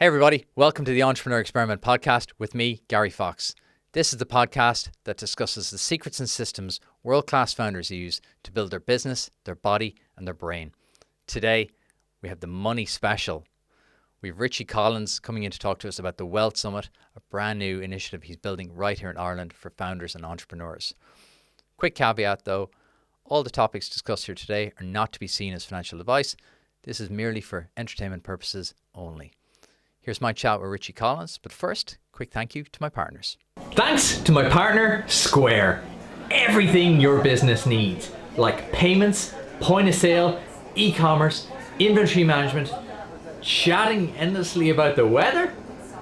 Hey everybody, welcome to the Entrepreneur Experiment podcast with me, Gary Fox. This is the podcast that discusses the secrets and systems world-class founders use to build their business, their body and their brain. Today, we have the money special. We have Richie Collins coming in to talk to us about the Wealth Summit, a brand new initiative he's building right here in Ireland for founders and entrepreneurs. Quick caveat though, all the topics discussed here today are not to be seen as financial advice. This is merely for entertainment purposes only. Here's my chat with Richie Collins, but first, quick thank you to my partners. Thanks to my partner, Square. Everything your business needs, like payments, point of sale, e-commerce, inventory management, chatting endlessly about the weather?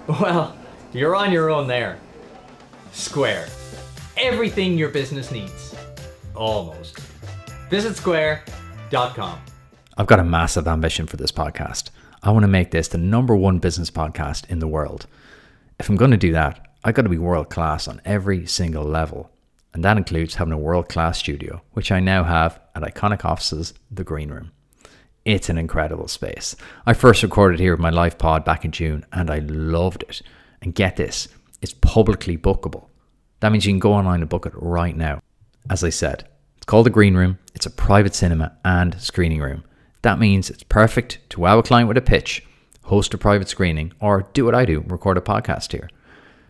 Well, you're on your own there. Square. Everything your business needs. Almost. Visit square.com. I've got a massive ambition for this podcast. I want to make this the #1 business podcast in the world. If I'm going to do that, I've got to be world class on every single level. And that includes having a world class studio, which I now have at iconic offices, the Green Room. It's an incredible space. I first recorded here with my live pod back in June and I loved it. And get this, it's publicly bookable. That means you can go online and book it right now. As I said, it's called the Green Room. It's a private cinema and screening room. That means it's perfect to wow a client with a pitch, host a private screening, or do what I do, record a podcast here.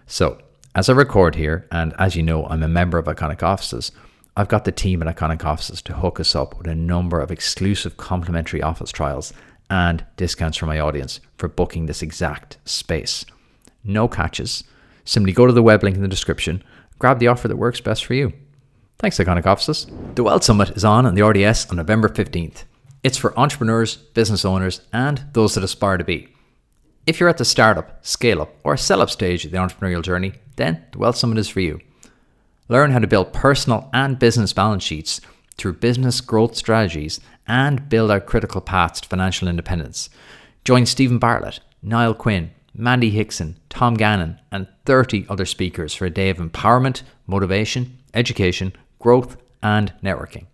So, as I record here, and as you know, I'm a member of Iconic Offices, I've got the team at Iconic Offices to hook us up with a number of exclusive complimentary office trials and discounts for my audience for booking this exact space. No catches. Simply go to the web link in the description, grab the offer that works best for you. Thanks, Iconic Offices. The Wealth Summit is on the RDS on November 15th. It's for entrepreneurs, business owners, and those that aspire to be. If you're at the startup, scale-up, or sell-up stage of the entrepreneurial journey, then the Wealth Summit is for you. Learn how to build personal and business balance sheets through business growth strategies and build out critical paths to financial independence. Join Stephen Bartlett, Niall Quinn, Mandy Hickson, Tom Gannon, and 30 other speakers for a day of empowerment, motivation, education, growth, and networking.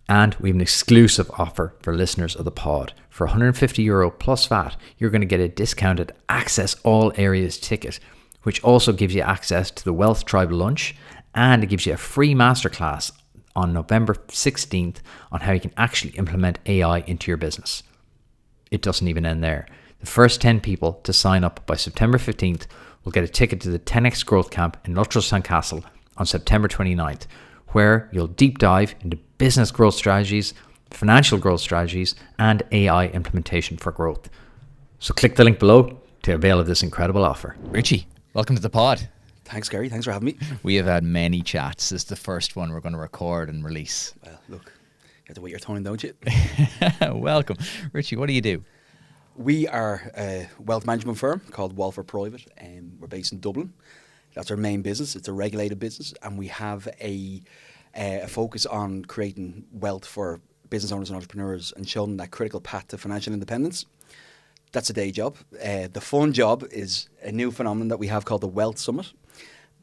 And we have an exclusive offer for listeners of the pod. For €150 plus VAT, you're going to get a discounted Access All Areas ticket, which also gives you access to the Wealth Tribe lunch, and it gives you a free masterclass on November 16th on how you can actually implement AI into your business. It doesn't even end there. The first 10 people to sign up by September 15th will get a ticket to the 10X Growth Camp in Luttrell Castle on September 29th, where you'll deep dive into business growth strategies, financial growth strategies, and AI implementation for growth. So click the link below to avail of this incredible offer. Richie, welcome to the pod. Thanks, Gary. Thanks for having me. We have had many chats. This is the first one we're going to record and release. Well, look, you have to wait your turn, don't you? Welcome. Richie, what do you do? We are a wealth management firm called Walfrid Private, and we're based in Dublin. That's our main business. It's a regulated business, and we have a focus on creating wealth for business owners and entrepreneurs and showing them that critical path to financial independence. That's a day job. The fun job is a new phenomenon that we have called the Wealth Summit.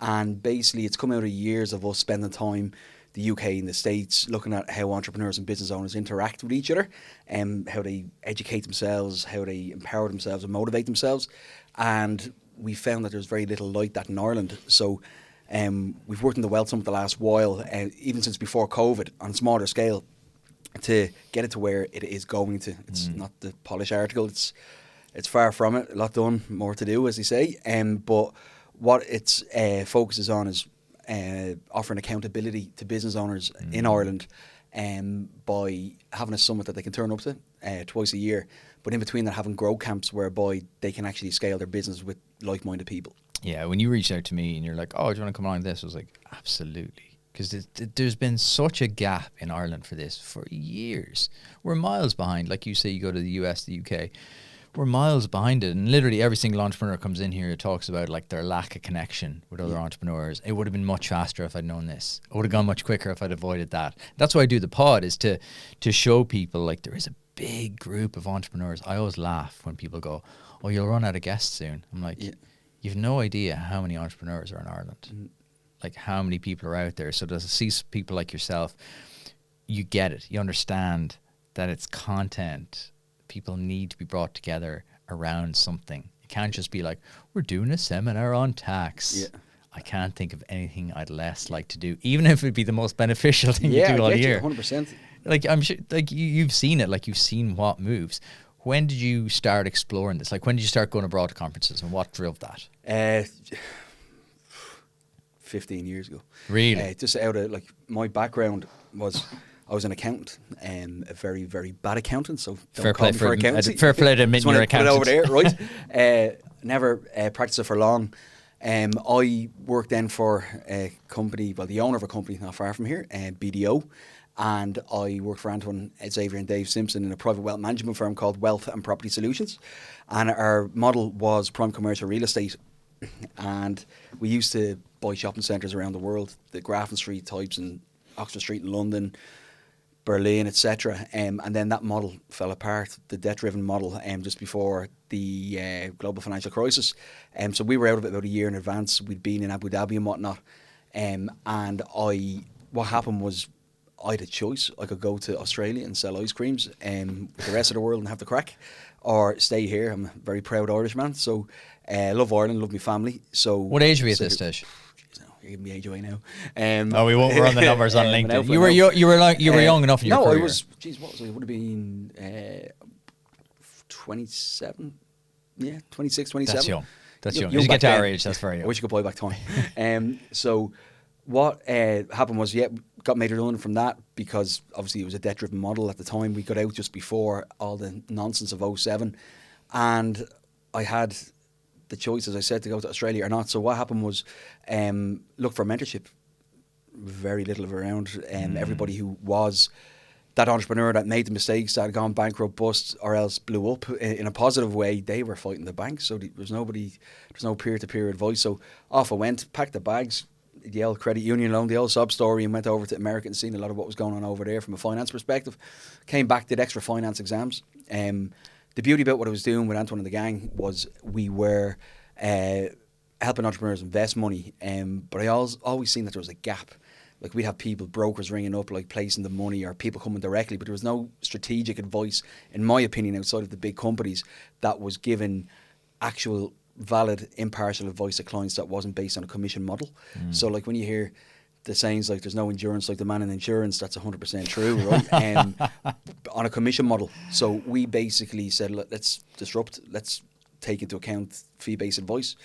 And basically it's come out of years of us spending time, the UK and the States, looking at how entrepreneurs and business owners interact with each other and how they educate themselves, how they empower themselves and motivate themselves. And we found that there's very little like that in Ireland. So we've worked in the Wealth Summit the last while, even since before COVID, on a smaller scale, to get it to where it is going to. It's not the polished article. It's far from it. A lot done, more to do, as they say. But what its focuses on is offering accountability to business owners in Ireland by having a summit that they can turn up to twice a year. But in between that, having GrowCamps whereby they can actually scale their business with like-minded people. Yeah, when you reached out to me and you're like, oh, do you want to come on this? I was like, absolutely. Because there's been such a gap in Ireland for this for years. We're miles behind. Like you say, you go to the US, the UK, we're miles behind it. And literally every single entrepreneur comes in here talks about like their lack of connection with other entrepreneurs. It would have been much faster if I'd known this. It would have gone much quicker if I'd avoided that. That's why I do the pod, is to show people like there is a big group of entrepreneurs. I always laugh when people go, oh, you'll run out of guests soon. I'm like, you've no idea how many entrepreneurs are in Ireland. Like how many people are out there. So to see people like yourself, you get it. You understand that it's content. People need to be brought together around something. can't just be like, we're doing a seminar on tax. Yeah. I can't think of anything I'd less like to do, even if it'd be the most beneficial thing Yeah, to do I all get you, year. 100%. Like, I'm sure, like you've seen it, like you've seen what moves. When did you start exploring this? Like, when did you start going abroad to conferences, and what drove that? 15 years ago. Really? Just out of, like, my background was, I was an accountant, a very, very bad accountant, so don't Fair call play me for accountancy. fair play to admit Just wanna you're put it over accountant. there, right? Never practiced it for long. I worked then for a company, well, the owner of a company not far from here, BDO, and I worked for Antoine Xavier and Dave Simpson in a private wealth management firm called Wealth and Property Solutions, and our model was prime commercial real estate, and we used to buy shopping centres around the world, the Grafton Street types and Oxford Street in London, Berlin, etc. And then that model fell apart, the debt-driven model, just before the global financial crisis. So we were out of it about a year in advance. We'd been in Abu Dhabi and whatnot. And what happened was I had a choice. I could go to Australia and sell ice creams with the rest of the world and have the crack, or stay here. I'm a very proud Irishman, so I love Ireland, love my family. So What age were you at this stage? You're giving me age away now. We won't run the numbers on LinkedIn. You were young enough in your career. No, I was. Geez, what was I? It would have been 27. Yeah, 26, 27. That's young. That's young. Young As you get back to our then. age, that's very I young. wish I could buy back time. So what happened was, got made redundant from that because obviously it was a debt-driven model at the time. We got out just before all the nonsense of 07, and I had the choice, as I said, to go to Australia or not. So what happened was, look for mentorship. Very little of it around. Everybody who was that entrepreneur that made the mistakes, that had gone bankrupt, bust, or else blew up in a positive way, they were fighting the bank. So there's no peer-to-peer advice. So off I went, packed the bags, the old credit union loan, the old sob story, and went over to America and seen a lot of what was going on over there from a finance perspective. Came back, did extra finance exams. The beauty about what I was doing with Antoine and the gang was we were helping entrepreneurs invest money, but I always seen that there was a gap. Like, we'd have people, brokers ringing up, like placing the money, or people coming directly, but there was no strategic advice, in my opinion, outside of the big companies that was given actual valid, impartial advice to clients that wasn't based on a commission model. So, like, when you hear the sayings like there's no endurance like the man in insurance, that's 100% true, right? On a commission model. So we basically said, let's disrupt, let's take into account fee-based advice.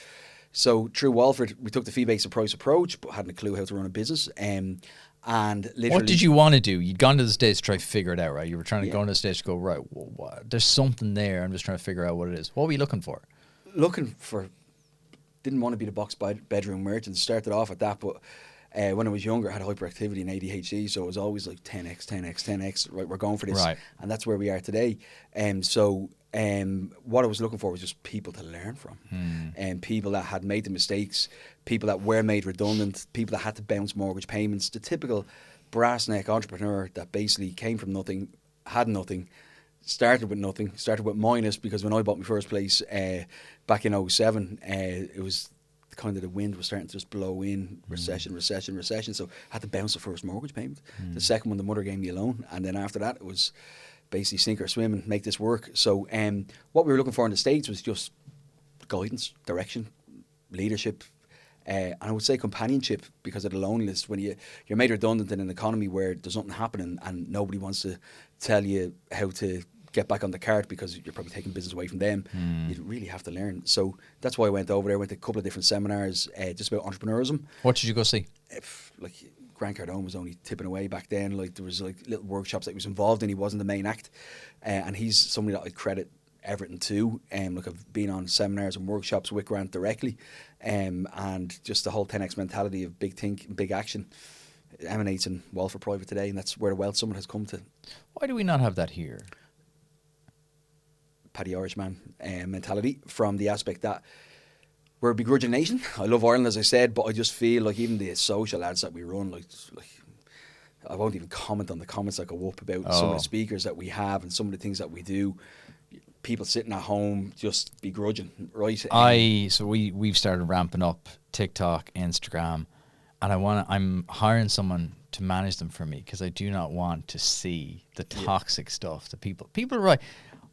So through Walfrid, we took the fee-based approach, but hadn't a clue how to run a business. And literally, what did you want to do? You'd gone to the States to try to figure it out, right? You were trying to go into the States to go, right, well, there's something there. I'm just trying to figure out what it is. What were you looking for? Didn't want to be the box bedroom merchant. Started off at that, but when I was younger, I had hyperactivity and ADHD, so it was always like 10x, 10x, 10x. Right, we're going for this, right. And that's where we are today. What I was looking for was just people to learn from, and people that had made the mistakes, people that were made redundant, people that had to bounce mortgage payments. The typical brass neck entrepreneur that basically came from nothing, had nothing, started with nothing, started with minus, because when I bought my first place back in 07, it was kind of the wind was starting to just blow in, recession. So I had to bounce the first mortgage payment. The second one, the mother gave me a loan, and then after that, it was basically sink or swim and make this work. So what we were looking for in the States was just guidance, direction, leadership, and I would say companionship, because of the loneliness. When you're made redundant in an economy where there's nothing happening and nobody wants to tell you how to get back on the cart because you're probably taking business away from them, you really have to learn. So that's why I went over there. I went to a couple of different seminars just about entrepreneurism. What did you go see? Like, Grant Cardone was only tipping away back then. Like, there was like little workshops that he was involved in. He wasn't the main act, and he's somebody that I credit everything to. Like, I've been on seminars and workshops with Grant directly, and just the whole 10x mentality of big think, big action emanates in Walfrid Private today, and that's where the Wealth Summit has come to. Why do we not have that here? Paddy Irishman mentality, from the aspect that we're a begrudging nation. I love Ireland, as I said, but I just feel like even the social ads that we run, like I won't even comment on the comments that go up about some of the speakers that we have and some of the things that we do. People sitting at home just begrudging, right? So we've started ramping up TikTok, Instagram, and I'm hiring someone to manage them for me, because I do not want to see the toxic stuff that people are right.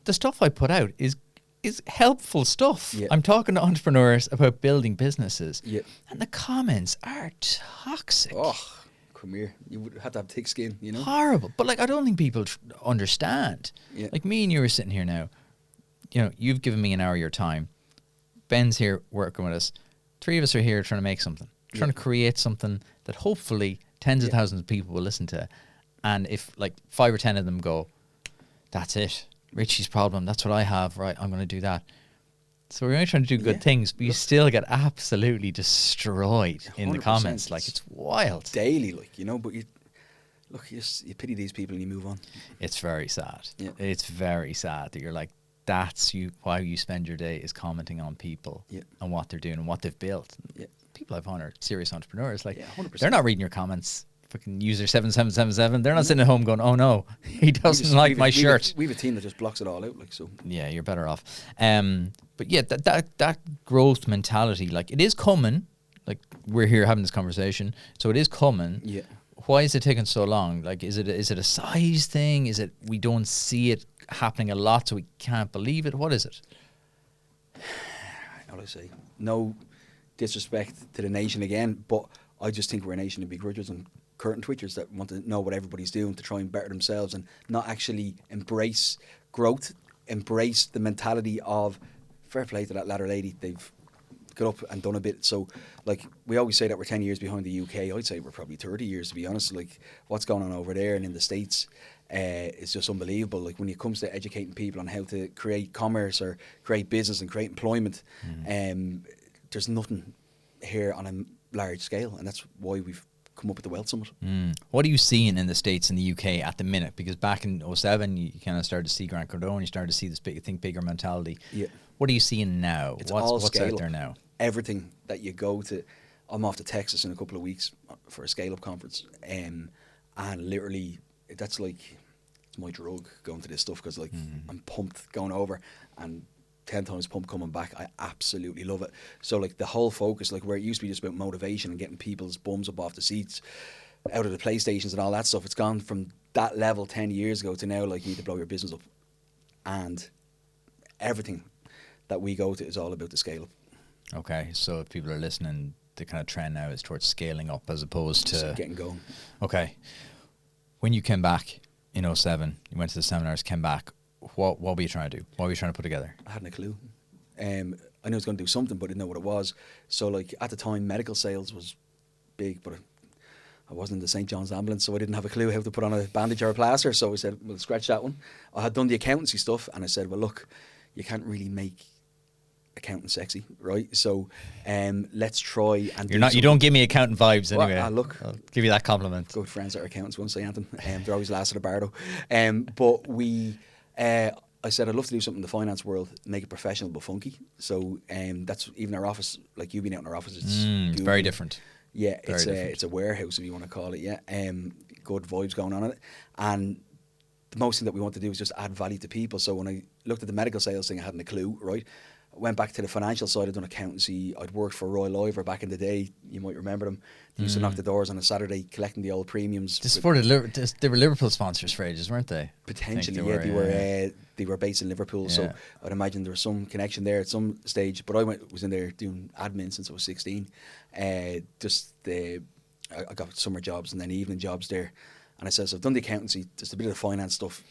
The stuff I put out is is helpful stuff. Yeah. I'm talking to entrepreneurs about building businesses. Yeah. And the comments are toxic. Oh, come here. You would have to have thick skin, you know? Horrible. But like, I don't think people understand. Yeah. Like me and you are sitting here now. You know, you've given me an hour of your time. Ben's here working with us. 3 of us are here trying to make something, trying to create something that hopefully tens of thousands of people will listen to. And if like 5 or 10 of them go, that's it, Richie's problem, that's what I have, right, I'm going to do that. So we're only trying to do good things, but you still get absolutely destroyed in the comments. Like, it's wild. Daily, like, you know, but you pity these people and you move on. It's very sad. Yeah. It's very sad that you're like, that's why you spend your day is commenting on people and what they're doing and what they've built. Yeah. People I've on are serious entrepreneurs. Like, 100%. they're not reading your comments. Fucking user 7777. They're not sitting at home going, "Oh no, he doesn't like my shirt." We have a team that just blocks it all out, like, so. Yeah, you're better off. But yeah, that growth mentality, like, it is coming. Like, we're here having this conversation, so it is coming. Yeah. Why is it taking so long? Like, is it a size thing? Is it we don't see it happening a lot, so we can't believe it? What is it? How do I say? No disrespect to the nation again, but I just think we're a nation of begrudgers and curtain twitchers that want to know what everybody's doing to try and better themselves and not actually embrace growth, embrace the mentality of fair play to that ladder lady. They've got up and done a bit. So, like, we always say that we're 10 years behind the UK. I'd say we're probably 30 years, to be honest. Like, what's going on over there and in the States is just unbelievable. Like, when it comes to educating people on how to create commerce or create business and create employment, there's nothing here on a large scale, and that's why we've come up with the Wealth Summit. What are you seeing in the States and the UK at the minute? Because back in 2007, you kind of started to see Grant Cardone, you started to see this think bigger mentality. Yeah. What are you seeing now? What's out there now? Everything that you go to, I'm off to Texas in a couple of weeks for a scale-up conference, and literally that's like, it's my drug going to this stuff, because like I'm pumped going over and 10 times pumped coming back. I absolutely love it. So like the whole focus, like where it used to be just about motivation and getting people's bums up off the seats, out of the PlayStations and all that stuff, it's gone from that level 10 years ago to now, like, you need to blow your business up. And everything that we go to is all about the scale up. Okay, so if people are listening, the kind of trend now is towards scaling up as opposed to just getting going. Okay. When you came back in 2007, you went to the seminars, came back, what were you trying to do? What were you trying to put together? I hadn't a clue. I knew I was going to do something, but I didn't know what it was. So, like, at the time, medical sales was big, but I wasn't in the St. John's ambulance, so I didn't have a clue how to put on a bandage or a plaster. So I said, well, scratch that one. I had done the accountancy stuff, and I said, well, look, you can't really make accounting sexy, right? So let's try and you don't give me accountant vibes anyway. Well, look, I'll give you that compliment. Good friends that are accountants won't say anything. They're always last at a bar though. But I said I'd love to do something in the finance world, make it professional but funky. So that's even our office, like you've been out in our office, it's very different. Yeah, it's a warehouse, if you want to call it. Yeah, good vibes going on in it, and the most thing that we want to do is just add value to people. So when I looked at the medical sales thing, I hadn't a clue, right? I went back to the financial side. I'd done accountancy. I'd worked for Royal Ivor back in the day. You might remember them. They used to knock the doors on a Saturday, collecting the old premiums. They were Liverpool sponsors for ages, weren't they? Potentially, they were based in Liverpool. Yeah. So I'd imagine there was some connection there at some stage. But I was in there doing admin since I was 16. I got summer jobs and then evening jobs there. And I said, so I've done the accountancy, just a bit of the finance stuff.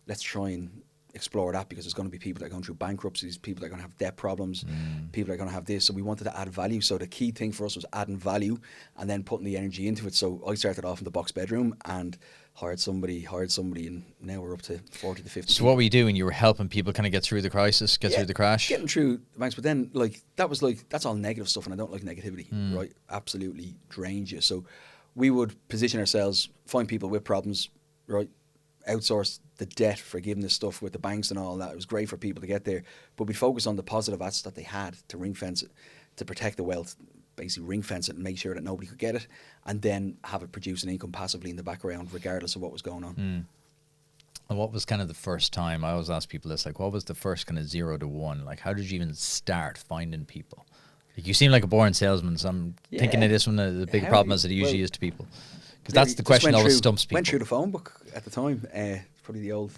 Let's try and explore that, because there's going to be people that are going through bankruptcies, people that are going to have debt problems, people that are going to have this. So we wanted to add value. So the key thing for us was adding value and then putting the energy into it. So I started off in the box bedroom and hired somebody, and now we're up to 40 to 50. So what were you doing? You were helping people kind of get through the crisis, through the crash? Getting through the banks. But then, that's all negative stuff, and I don't like negativity, right? Absolutely drains you. So we would position ourselves, find people with problems, right? Outsource the debt forgiveness stuff with the banks and all that. It was great for people to get there, but we focus on the positive assets that they had to ring fence it, to protect the wealth, basically ring fence it and make sure that nobody could get it, and then have it produce an income passively in the background regardless of what was going on. And what was kind of the first time, I always ask people this, like, what was the first kind of 0 to 1? Like, how did you even start finding people? Like, you seem like a boring salesman, so I'm thinking of this one the bigger problem as it usually is to people. Because that's the question that always stumps people. Went through the phone book at the time. Probably the old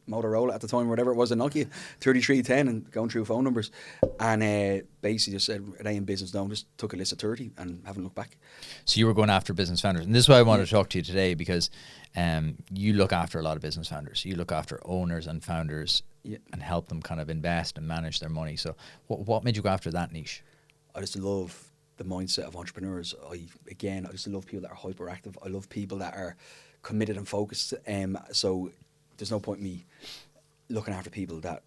Motorola at the time, whatever it was, a Nokia 3310, and going through phone numbers, and basically just said, are they in business now? Just took a list of 30 and haven't looked back. So you were going after business founders, and this is why I wanted to talk to you today, because you look after a lot of business founders. You look after owners and founders and help them kind of invest and manage their money. So what made you go after that niche? I just love the mindset of entrepreneurs. I just love people that are hyperactive. I love people that are committed and focused. So there's no point in me looking after people that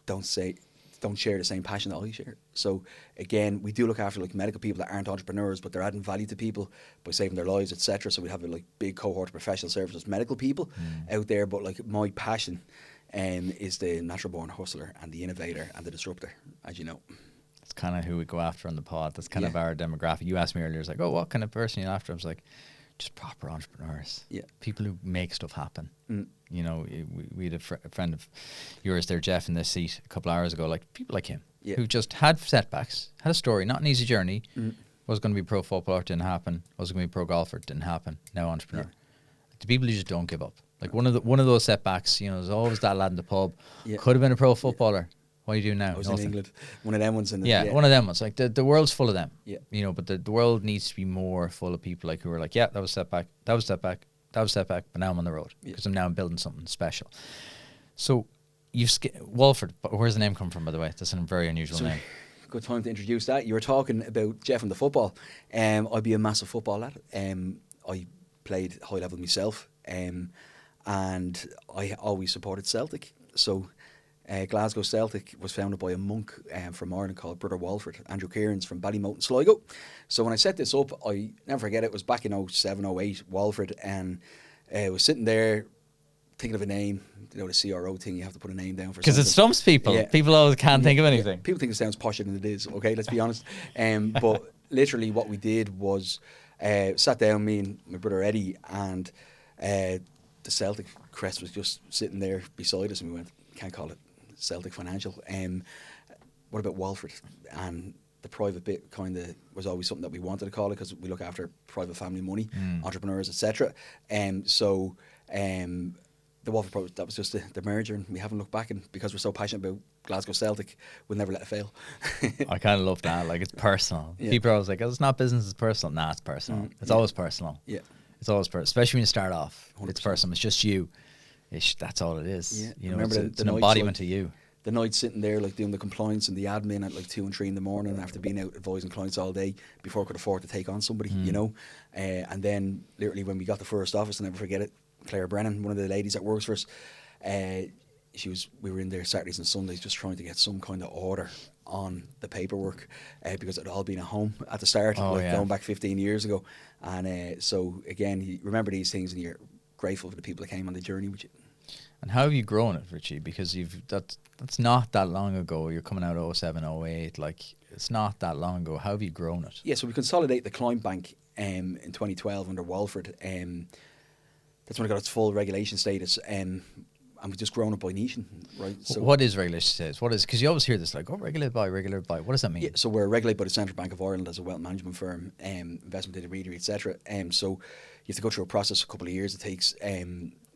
don't share the same passion that I share. So again, we do look after like medical people that aren't entrepreneurs, but they're adding value to people by saving their lives, etc. So we have a like big cohort of professional services medical people out there. But like my passion is the natural born hustler and the innovator and the disruptor, as you know. It's kind of who we go after on the pod. That's kind of our demographic. You asked me earlier, it's like, oh, what kind of person are you after? I was like, just proper entrepreneurs. Yeah. People who make stuff happen. You know, we had a friend of yours there, Jeff, in this seat a couple of hours ago, like people like him, who just had setbacks, had a story, not an easy journey, was going to be pro footballer, didn't happen, was going to be pro golfer, didn't happen, now entrepreneur. The people who just don't give up. Like one of those setbacks, you know, there's always that lad in the pub, could have been a pro footballer. What do you do now? I was in England. One of them ones. One of them ones. Like the world's full of them. Yeah. You know, but the world needs to be more full of people like who are like, that was setback, that was setback, that was setback, but now I'm on the road because I'm now building something special. So you've Walfrid. Where's the name come from, by the way? That's a very unusual name. Good time to introduce that. You were talking about Jeff and the football. I'd be a massive football lad. I played high level myself, and I always supported Celtic. So. Glasgow Celtic was founded by a monk from Ireland called Brother Walfrid, Andrew Kieran's from Ballymote in Sligo. So when I set this up, I never forget it was back in 07, 08, Walfrid, and I was sitting there thinking of a name, you know, the CRO thing, you have to put a name down for something. Because it stumps people. Yeah. People always can't think of anything. Yeah. People think it sounds posher than it is, okay, let's be honest. But literally what we did was sat down, me and my brother Eddie, and the Celtic crest was just sitting there beside us, and we went, can't call it Celtic Financial. What about Walfrid? And the private bit kind of was always something that we wanted to call it because we look after private family money, entrepreneurs, etc. So the Walfrid, that was just the merger, and we haven't looked back. And because we're so passionate about Glasgow Celtic, we'll never let it fail. I kind of love that. Like, it's personal. Yeah. People are always like, oh, it's not business, it's personal. Nah, it's personal. It's always personal. Yeah, it's always personal, especially when you start off. 100%. It's personal. It's just you. That's all it is. Yeah. You know, it's an embodiment of you. The night sitting there, like doing the compliance and the admin at like 2 and 3 in the morning after being out advising clients all day before I could afford to take on somebody, you know. And then literally when we got the first office, I'll never forget it, Claire Brennan, one of the ladies that works for us, we were in there Saturdays and Sundays just trying to get some kind of order on the paperwork because it had all been at home at the start, going back 15 years ago. And so again, you remember these things and you're grateful for the people that came on the journey with you. And how have you grown it, Richie? Because that's not that long ago. You're coming out 07, 08. Like, it's not that long ago. How have you grown it? Yeah, so we consolidated the client bank in 2012 under Walfrid. That's when it got its full regulation status. And we've just grown it by niching, right? So what is regulation status? What is, because you always hear this, like, regulated by. What does that mean? Yeah, so we're regulated by the Central Bank of Ireland as a wealth management firm, investment intermediary, etc. So you have to go through a process, a couple of years it takes.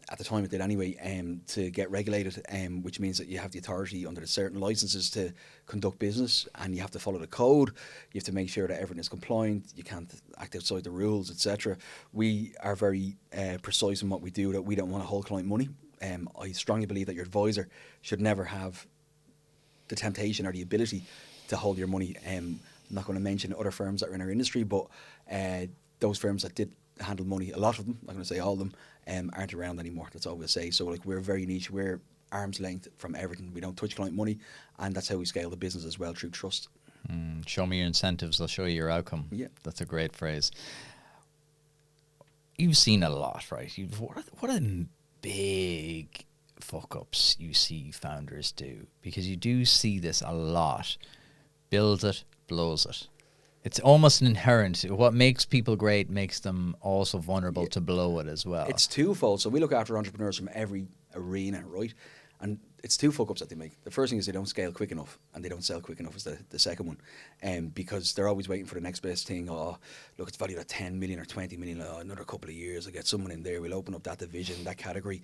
At the time it did anyway, to get regulated, which means that you have the authority under the certain licenses to conduct business, and you have to follow the code. You have to make sure that everything is compliant. You can't act outside the rules, etc. We are very precise in what we do, that we don't want to hold client money. I strongly believe that your advisor should never have the temptation or the ability to hold your money. I'm not going to mention other firms that are in our industry, but those firms that did handle money, a lot of them, I'm not going to say all of them, aren't around anymore. That's all we'll say. So like, we're very niche. We're arm's length from everything. We don't touch client money, and that's how we scale the business as well, through trust. Show me your incentives, I'll show you your outcome. Yeah, that's a great phrase. You've seen a lot, right? What are the big fuck ups you see founders do? Because you do see this a lot. Builds it, blows it. It's almost an inherent. What makes people great makes them also vulnerable to blow it as well. It's twofold. So we look after entrepreneurs from every arena, right? And it's two fuck-ups that they make. The first thing is they don't scale quick enough, and they don't sell quick enough is the second one. Because they're always waiting for the next best thing. Oh, look, it's valued at 10 million or 20 million. Oh, another couple of years, I'll get someone in there. We'll open up that division, that category.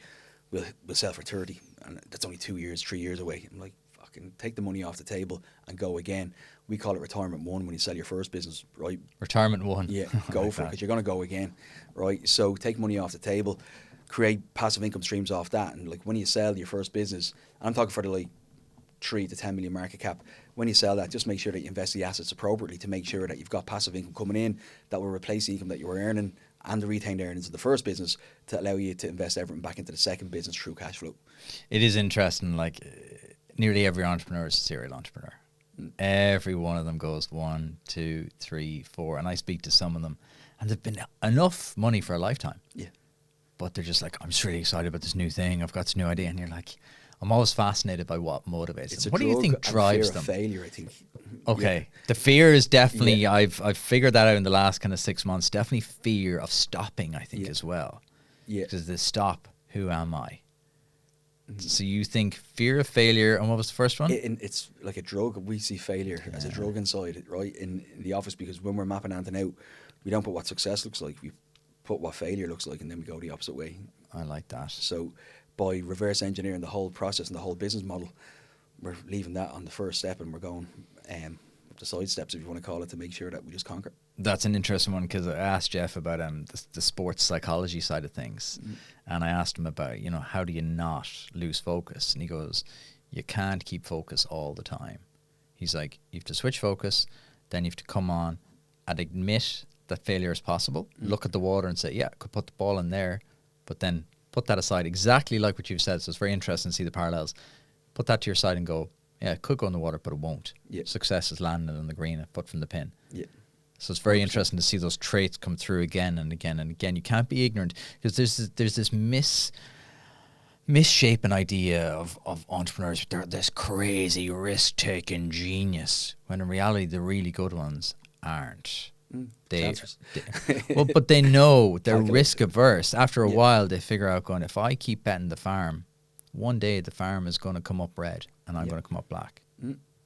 we'll sell for 30, and that's only 2 years, 3 years away. I'm like, fucking take the money off the table and go again. We call it retirement one when you sell your first business, right? Retirement one. Yeah, go for it, because you're going to go again, right? So take money off the table, create passive income streams off that, and like when you sell your first business, and I'm talking for the like 3 to 10 million market cap, when you sell that, just make sure that you invest the assets appropriately to make sure that you've got passive income coming in that will replace the income that you were earning and the retained earnings of the first business to allow you to invest everything back into the second business through cash flow. It is interesting, like nearly every entrepreneur is a serial entrepreneur. Every one of them goes 1, 2, 3, 4, and I speak to some of them, and they've been enough money for a lifetime. Yeah. But they're just like, I'm just really excited about this new thing. I've got this new idea, and you're like, I'm always fascinated by what motivates them. What do you think drives them? Failure, I think. Okay, Yeah. the fear is definitely. Yeah. I've figured that out in the last kind of 6 months. Definitely fear of stopping, I think, as well. Yeah. Because the stop. Who am I? So you think fear of failure, and what was the first one? It's like a drug. We see failure as a drug inside, right, in the office, because when we're mapping anything out, we don't put what success looks like. We put what failure looks like, and then we go the opposite way. I like that. So by reverse engineering the whole process and the whole business model, we're leaving that on the first step, and we're going the side steps, if you want to call it, to make sure that we just conquer. That's an interesting one, because I asked Jeff about the sports psychology side of things, and I asked him about, how do you not lose focus? And he goes, you can't keep focus all the time. He's like, you have to switch focus, then you have to come on and admit that failure is possible, look at the water and say, yeah, I could put the ball in there, but then put that aside, exactly like what you've said. So it's very interesting to see the parallels. Put that to your side and go, yeah, it could go in the water, but it won't. Yeah. Success is landing on the green, a foot from the pin. Yeah. So it's very interesting to see those traits come through again and again and again. You can't be ignorant, because there's this misshapen idea of entrepreneurs. They're this crazy risk-taking genius, when in reality the really good ones aren't. But they know they're risk averse. After a while, they figure out, going, if I keep betting the farm, one day the farm is going to come up red and I'm going to come up black.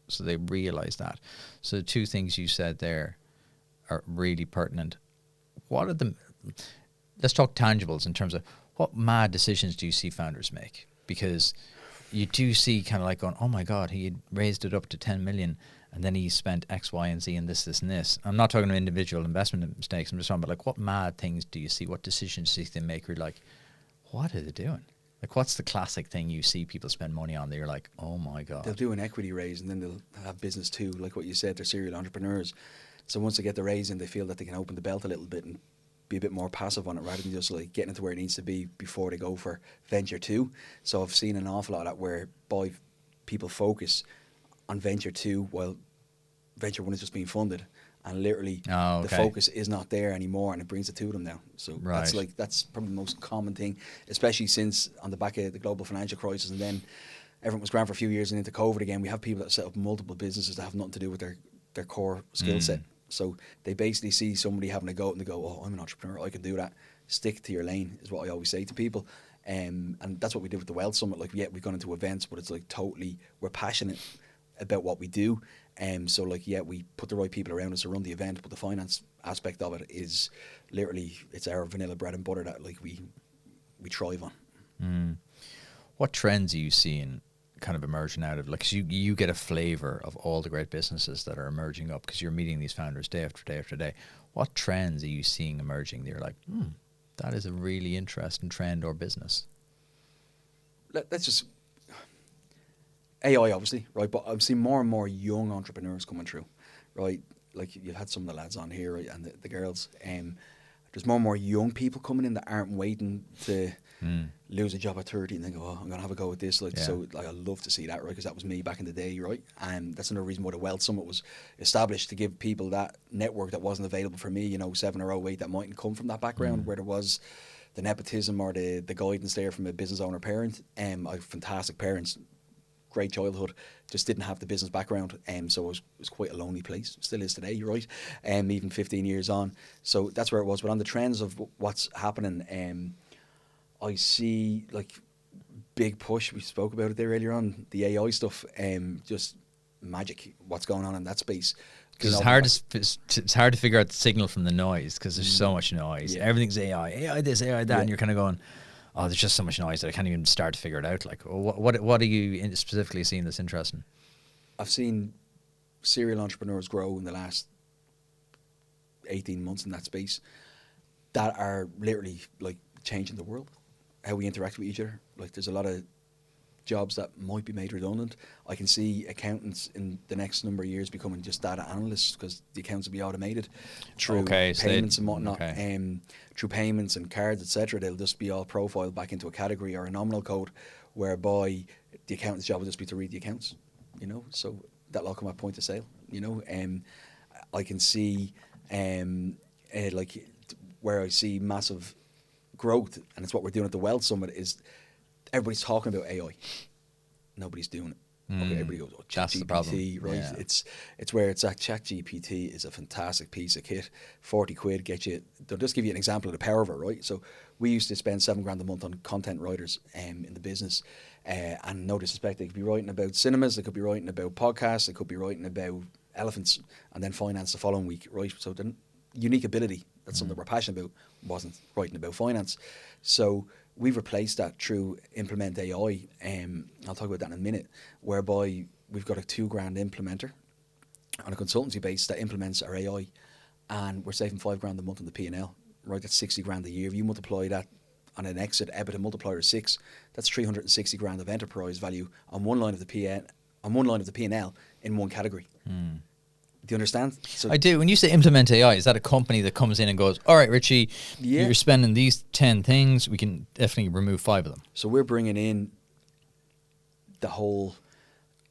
So they realize that. So the two things you said there are really pertinent. What are the, let's talk tangibles in terms of what mad decisions do you see founders make? Because you do see kind of like going, oh my God, he had raised it up to 10 million and then he spent X, Y, and Z and this, and this. I'm not talking about individual investment mistakes. I'm just talking about, like, what mad things do you see? What decisions do you see they make? You're like, what are they doing? Like, what's the classic thing you see people spend money on that you're like, oh my God? They'll do an equity raise and then they'll have business too. Like what you said, they're serial entrepreneurs. So once they get the raise in, they feel that they can open the belt a little bit and be a bit more passive on it, rather than just like getting it to where it needs to be before they go for venture two. So I've seen an awful lot of that where people focus on venture two while venture one is just being funded, and literally the focus is not there anymore, and it brings it to them now. So that's probably the most common thing, especially since on the back of the global financial crisis, and then everyone was grand for a few years, and into COVID again, we have people that set up multiple businesses that have nothing to do with their core skill set. So they basically see somebody having a go and they go, oh, I'm an entrepreneur, I can do that. Stick to your lane is what I always say to people. And that's what we did with the Wealth Summit. Like, yeah, we've gone into events, but it's like totally, we're passionate about what we do. So like, yeah, we put the right people around us to run the event, but the finance aspect of it is literally, it's our vanilla bread and butter that like we thrive on. What trends are you seeing kind of emerging out of, like, 'cause you get a flavor of all the great businesses that are emerging up because you're meeting these founders day after day after day. What trends are you seeing emerging that you're like, that is a really interesting trend or business? Let's just, AI obviously, right? But I'm seeing more and more young entrepreneurs coming through, right? Like, you've had some of the lads on here, right, and the girls. There's more and more young people coming in that aren't waiting to lose a job at 30 and then go, oh, I'm going to have a go at this. Like, so like, I love to see that, right? Because that was me back in the day, right? And that's another reason why the Wealth Summit was established, to give people that network that wasn't available for me, 7 or 8 that mightn't come from that background, where there was the nepotism or the guidance there from a business owner parent. I have fantastic parents, great childhood, just didn't have the business background, so it was quite a lonely place. Still is today, you're right, even 15 years on. So that's where it was. But on the trends of what's happening, I see like big push. We spoke about it there earlier on, the AI stuff, just magic what's going on in that space. Because it's hard to figure out the signal from the noise, because there's so much noise. Everything's AI this, AI that, and you're kind of going, oh, there's just so much noise that I can't even start to figure it out. Like, what are you specifically seeing that's interesting? I've seen serial entrepreneurs grow in the last 18 months in that space that are literally like changing the world, how we interact with each other. Like, there's a lot of jobs that might be made redundant. I can see accountants in the next number of years becoming just data analysts because the accounts will be automated through payments and whatnot. Through payments and cards, etc. They'll just be all profiled back into a category or a nominal code, whereby the accountant's job will just be to read the accounts. You know, so that'll all come at point of sale. You know, I can see like where I see massive growth, and it's what we're doing at the Wealth Summit, is everybody's talking about AI. Nobody's doing it. Okay, everybody goes, oh, ChatGPT, right? Yeah. It's where it's at. ChatGPT is a fantastic piece of kit. 40 quid get you. They'll just give you an example of the power of it, right? So we used to spend $7,000 a month on content writers in the business, and no disrespect, they could be writing about cinemas, they could be writing about podcasts, they could be writing about elephants, and then finance the following week, right? So the unique ability, that's something we're passionate about, wasn't writing about finance. So we've replaced that through Implement AI. I'll talk about that in a minute, whereby we've got a $2,000 implementer on a consultancy base that implements our AI, and we're saving $5,000 a month on the P&L. Right, that's $60,000 a year. If you multiply that on an exit EBITDA multiplier of 6, that's $360,000 of enterprise value on one line of the P&L in one category. Do you understand? So I do. When you say implement AI, is that a company that comes in and goes, all right, Richie, you're spending these 10 things, we can definitely remove 5 of them? So we're bringing in the whole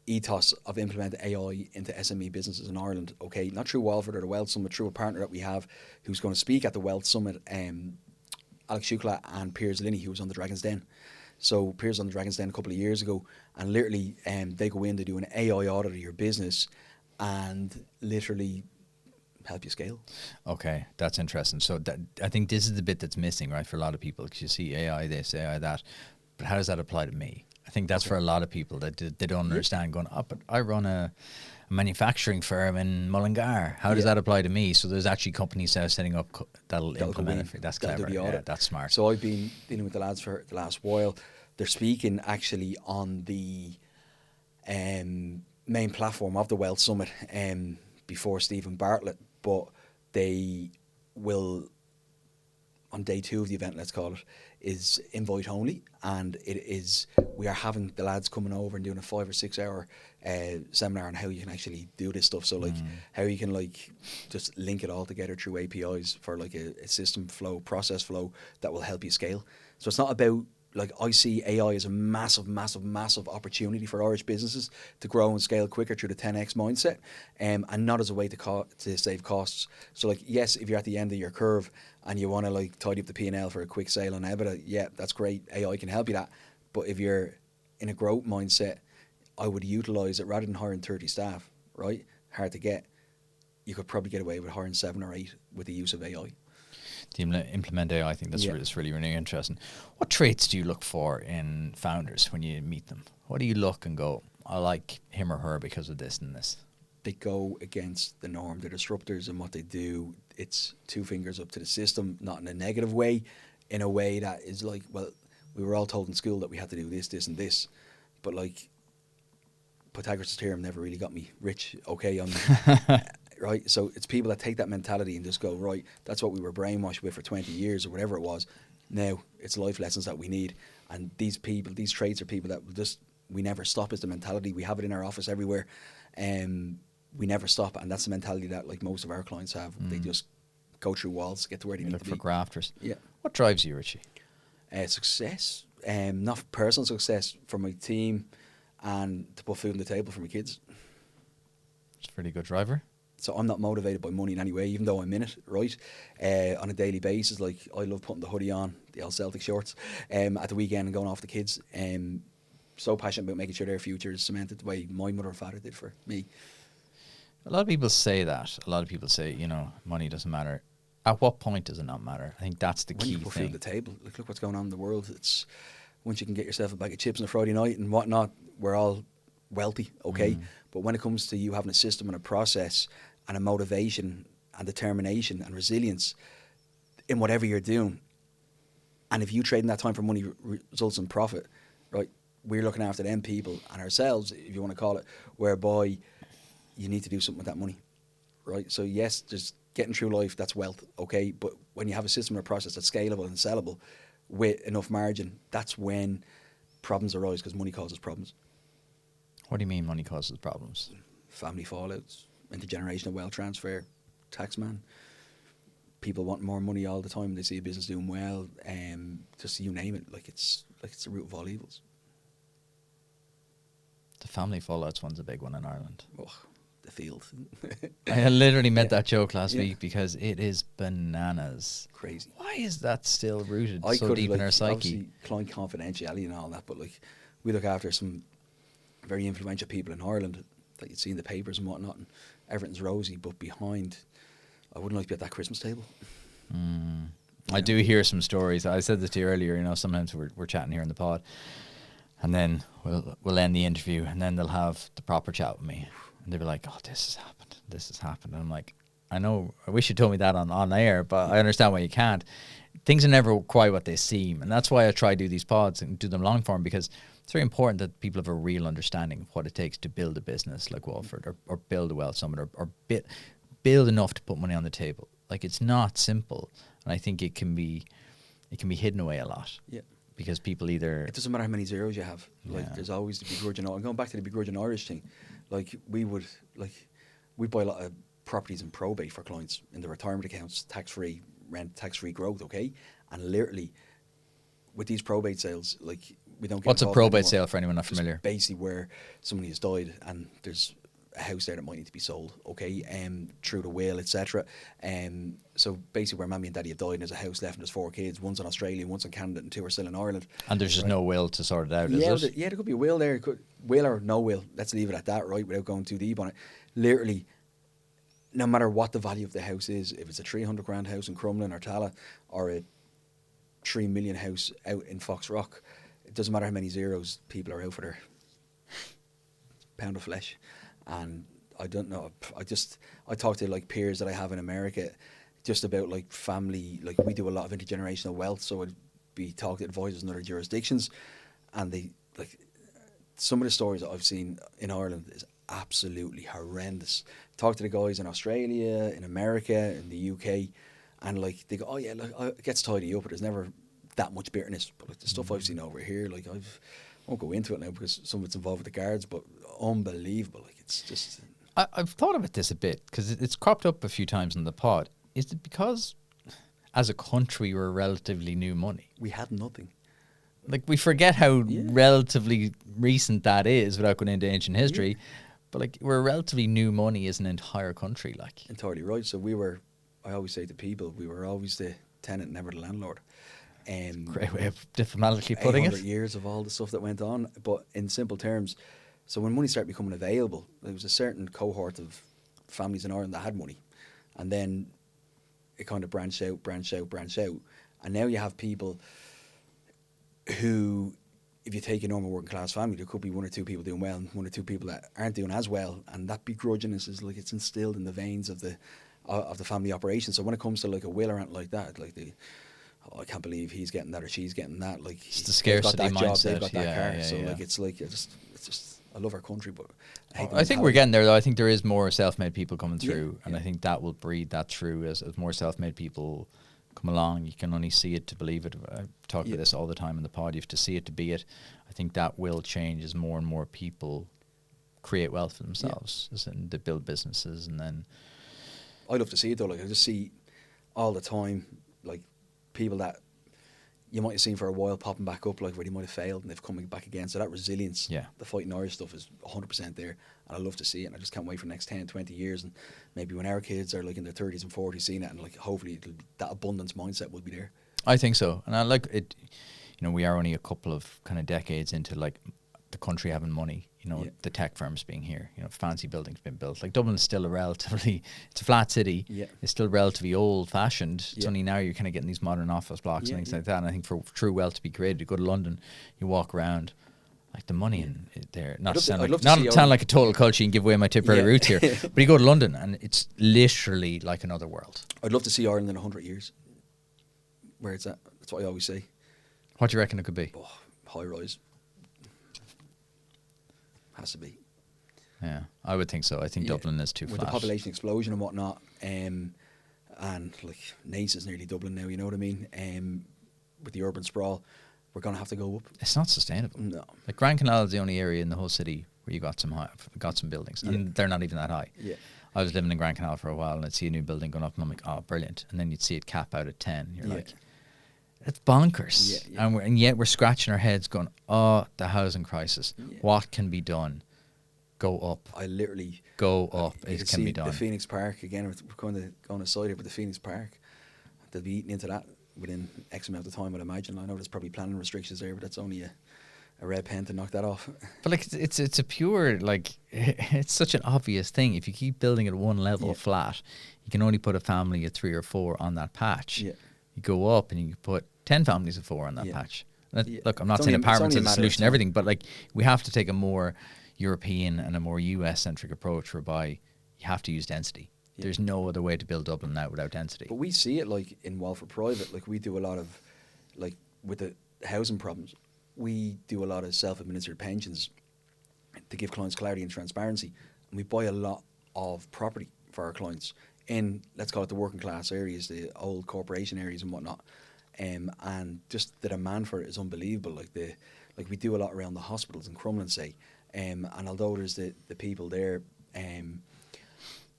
ethos of implementing AI into SME businesses in Ireland, okay? Not through Walfrid or the Wealth Summit, through a partner that we have who's going to speak at the Wealth Summit, Alex Shukla and Piers Linney, who was on the Dragon's Den. So Piers on the Dragon's Den a couple of years ago, and literally they go in to do an AI audit of your business and literally help you scale. Okay, that's interesting. So I think this is the bit that's missing, right, for a lot of people, because you see AI this, AI that, but how does that apply to me? I think that's for a lot of people that they don't understand, going, oh, but I run a manufacturing firm in Mullingar. How does that apply to me? So there's actually companies that are setting up that'll implement it. That's clever. Yeah, that's smart. So I've been dealing with the lads for the last while. They're speaking actually on the main platform of the Wealth Summit before Stephen Bartlett, but they will, on day 2 of the event, let's call it, is invite only, and we are having the lads coming over and doing a 5 or 6 hour seminar on how you can actually do this stuff. So like how you can like just link it all together through APIs for like a system flow, process flow that will help you scale. So it's not about, like, I see AI as a massive, massive, massive opportunity for Irish businesses to grow and scale quicker through the 10x mindset, and not as a way to save costs. So, like, yes, if you're at the end of your curve and you want to like tidy up the P&L for a quick sale on EBITDA, yeah, that's great. AI can help you that. But if you're in a growth mindset, I would utilize it rather than hiring 30 staff. Right, hard to get. You could probably get away with hiring 7 or 8 with the use of AI. To implement AI, I think that's really, really interesting. What traits do you look for in founders when you meet them? What do you look and go, I like him or her because of this and this? They go against the norm. They're disruptors in what they do. It's 2 fingers up to the system, not in a negative way, in a way that is like, well, we were all told in school that we had to do this, this, and this. But like, Pythagoras' theorem never really got me rich. Okay, right? So it's people that take that mentality and just go, right, that's what we were brainwashed with for 20 years or whatever it was. Now it's life lessons that we need. And these people, these traits are people that will just, we never stop is the mentality. We have it in our office everywhere. We never stop. And that's the mentality that like most of our clients have. They just go through walls, get to where they need to be. Look for grafters. Yeah. What drives you, Richie? Success. Not personal success for my team and to put food on the table for my kids. It's a pretty good driver. So I'm not motivated by money in any way, even though I'm in it, right? On a daily basis, like I love putting the hoodie on, the old Celtic shorts, at the weekend and going off the kids. So passionate about making sure their future is cemented the way my mother and father did for me. A lot of people say that. A lot of people say, you know, money doesn't matter. At what point does it not matter? I think that's the key thing. When you put food on the table, look what's going on in the world. It's once you can get yourself a bag of chips on a Friday night and whatnot, we're all wealthy, okay? But when it comes to you having a system and a process and a motivation and determination and resilience in whatever you're doing, And if you trade in that time for money results in profit, right, we're looking after them people and ourselves, if you want to call it, whereby you need to do something with that money, right? So yes, there's getting through life, that's wealth, okay? But when you have a system or process that's scalable and sellable with enough margin, that's when problems arise, because money causes problems. What do you mean money causes problems? Family fallouts, intergenerational wealth transfer, taxman. People want more money all the time. They see a business doing well, just you name it. Like it's the root of all evils. The family fallouts one's a big one in Ireland. Oh, the field. I literally made that joke last week because it is bananas. Crazy. Why is that still rooted so could, deep in our psyche? Obviously, client confidentiality and all that, but like we look after some very influential people in Ireland that you'd see in the papers and whatnot, and everything's rosy, but behind, I wouldn't like to be at that Christmas table. I do hear some stories. I said this to you earlier. You know, sometimes we're chatting here in the pod, and then we'll end the interview, and then they'll have the proper chat with me, and they'll be like, "Oh, this has happened," and I'm like, "I know. I wish you told me that on air, but I understand why you can't." Things are never quite what they seem, and that's why I try to do these pods and do them long form, because it's very important that people have a real understanding of what it takes to build a business like Walfrid, or build a Wealth Summit, or build enough to put money on the table. Like, it's not simple, and I think it can be hidden away a lot. Yeah. Because people either... It doesn't matter how many zeros you have. Like, there's always the begrudging... I'm going back to the begrudging Irish thing. Like, we buy a lot of properties in probate for clients in the retirement accounts, tax-free rent, tax-free growth, okay? And literally, with these probate sales, like, we don't get... What's a probate sale for anyone not familiar? Just basically where somebody has died and there's a house there that might need to be sold, okay, through the will, etc. So basically where Mammy and Daddy have died and there's a house left and there's 4 kids, one's in Australia, one's in Canada and 2 are still in Ireland. And there's just no will to sort it out, is it? Yeah, there could be a will there, will or no will, let's leave it at that, right, without going too deep on it. Literally, no matter what the value of the house is, if it's a 300 grand house in Crumlin or Tala, or a 3 million house out in Foxrock, it doesn't matter how many zeros, people are out for their pound of flesh. And I don't know, I talk to like peers that I have in America just about like family, like we do a lot of intergenerational wealth, so I'd be talking to advisors in other jurisdictions, and they, like, some of the stories that I've seen in Ireland is absolutely horrendous. Talk to the guys in Australia, in America, in the UK, and like they go, oh yeah, like, it gets tidy up, but there's never that much bitterness. But like the stuff I've seen over here, like I won't go into it now because some of it's involved with the guards, but unbelievable. Like it's just... I've thought about this a bit because it's cropped up a few times in the pod. Is it because as a country we're relatively new money? We had nothing. Like, we forget how relatively recent that is without going into ancient history. But like, we're relatively new money as an entire country. Like, entirely right. So we were, I always say to people, we were always the tenant, never the landlord. Great way of diplomatically putting it. 800 years of all the stuff that went on, but in simple terms. So when money started becoming available, there was a certain cohort of families in Ireland that had money, and then it kind of branched out, and now you have people who, if you take a normal working class family, there could be 1 or 2 people doing well and 1 or 2 people that aren't doing as well, and that begrudginess is like, it's instilled in the veins of the family operation. So when it comes to like a will or anything like that, like I can't believe he's getting that or she's getting that. Like, it's the scarcity they've got that mindset. job, they've got that car. Yeah, so yeah. like, it's just I love our country, but I think we're getting there though. I think there is more self-made people coming through, Yeah, and I think that will breed that through as more self-made people come along. You can only see it to believe it. I talk about this all the time in the pod. You have to see it to be it. I think that will change as more and more people create wealth for themselves, and they build businesses, and then I love to see it though. Like, I just see all the time, like, people that you might have seen for a while popping back up, like where they might have failed and they've come back again. So that resilience, the fighting Irish stuff is 100% there, and I love to see it. And I just can't wait for the next 10, 20 years, and maybe when our kids are like in their 30s and 40s seeing it, and like hopefully that abundance mindset will be there. I think so, and I like it. You know, we are only a couple of kind of decades into like the country having money. You know, the tech firms being here. You know, fancy buildings being built. Like, Dublin's still it's a flat city. Yeah. It's still relatively old-fashioned. It's only now you're kind of getting these modern office blocks and things like that. And I think for true wealth to be created, you go to London, you walk around, like the money in there. Not to sound like a total culture and give away my Tipperary roots here, but you go to London and it's literally like another world. I'd love to see Ireland in 100 years, where it's at. That's what I always say. What do you reckon it could be? Oh, high rise. Has to be. Yeah, I would think so. I think Dublin is too with flat. the population explosion and whatnot, and like Naas is nearly Dublin now. You know what I mean? With the urban sprawl, we're gonna have to go up. It's not sustainable. No. Like Grand Canal is the only area in the whole city where you got some buildings, and they're not even that high. Yeah. I was living in Grand Canal for a while, and I'd see a new building going up, and I'm like, oh, brilliant. And then you'd see it cap out at 10. You're like, it's bonkers. Yeah. And yet we're scratching our heads going, oh, the housing crisis. Yeah. What can be done? Go up. I literally Go up. you It can can see be done. the Phoenix Park again. We're going on aside here, but the Phoenix Park, they'll be eating into that within X amount of time. I'd imagine. I know there's probably planning restrictions there, but that's only a red pen to knock that off. But like it's a pure, like, it's such an obvious thing. If you keep building at one level flat, you can only put a family of 3 or 4 on that patch. Yeah. You go up and you put 10 families of 4 on that patch. Look, I'm not It's saying only- apartments it's are the only a matter of solution to time. everything, but like we have to take a more European and a more US centric approach whereby you have to use density. Yeah. There's no other way to build Dublin now without density. But we see it like in Walfrid Private. Like we do a lot of, like with the housing problems, we do a lot of self-administered pensions to give clients clarity and transparency. And we buy a lot of property for our clients in, let's call it the working class areas, the old corporation areas and whatnot. And just the demand for it is unbelievable. Like we do a lot around the hospitals in Crumlin, say. And although there's the people there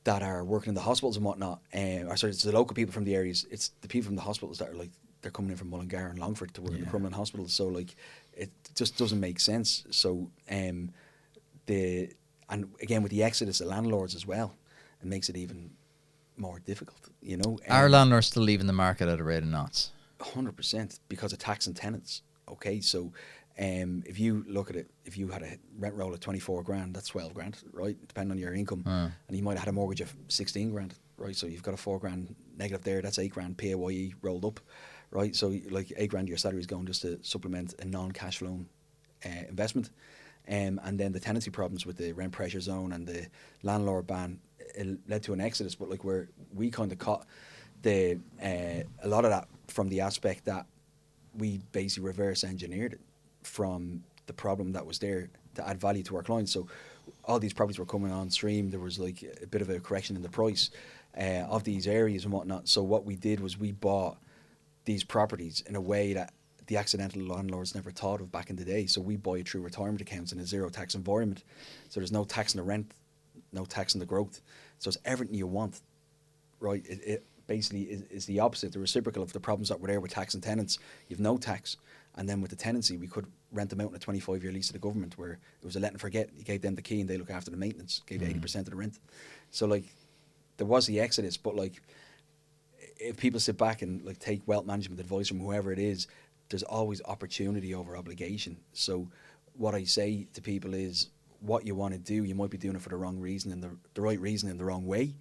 that are working in the hospitals and whatnot, or sorry, it's the local people from the areas, it's the people from the hospitals that are like, they're coming in from Mullingar and Longford to work in the Crumlin hospitals. So like, it just doesn't make sense. So and again with the exodus of landlords as well, it makes it even more difficult. You know, Our landlords still leaving the market at a rate of knots. 100% because of tax and tenants. Okay, so if you look at it, if you had a rent roll of 24 grand, that's 12 grand, right? Depending on your income, and you might have had a mortgage of 16 grand, right? So you've got a 4 grand negative there. That's 8 grand PAYE rolled up, right? So like 8 grand of your salary is going just to supplement a non-cash flow investment, and then the tenancy problems with the rent pressure zone and the landlord ban, it led to an exodus. But like we kind of caught a lot of that from the aspect that we basically reverse engineered it from the problem that was there to add value to our clients. So all these properties were coming on stream. There was like a bit of a correction in the price of these areas and whatnot. So what we did was we bought these properties in a way that the accidental landlords never thought of back in the day. So we buy it through retirement accounts in a zero tax environment. So there's no tax on the rent, no tax on the growth. So it's everything you want, right? It basically is the opposite, the reciprocal of the problems that were there with tax and tenants. You've no tax. And then with the tenancy, we could rent them out in a 25-year lease to the government where it was a let and forget. You gave them the key and they look after the maintenance, gave you 80% of the rent. So like there was the exodus, but like if people sit back and like take wealth management advice from whoever it is, there's always opportunity over obligation. So what I say to people is what you want to do, you might be doing it for the wrong reason and the right reason in the wrong way.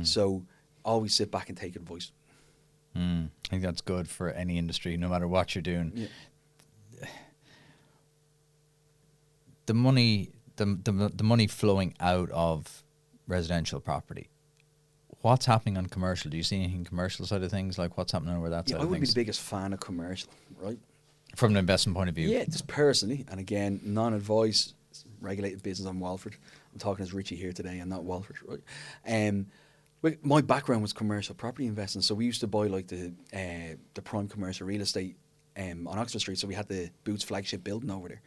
So always sit back and take advice. I think that's good for any industry, no matter what you're doing. Yeah. The money flowing out of residential property. What's happening on commercial? Do you see anything commercial side of things? Like what's happening over that side I of wouldn't be things? the biggest fan of commercial, right? From an investment point of view? Yeah, just personally, and again, non-advice, regulated business on Walfrid. I'm talking as Richie here today and not Walfrid, right? But my background was commercial property investing, so we used to buy like the prime commercial real estate on Oxford Street. So we had the Boots flagship building over there,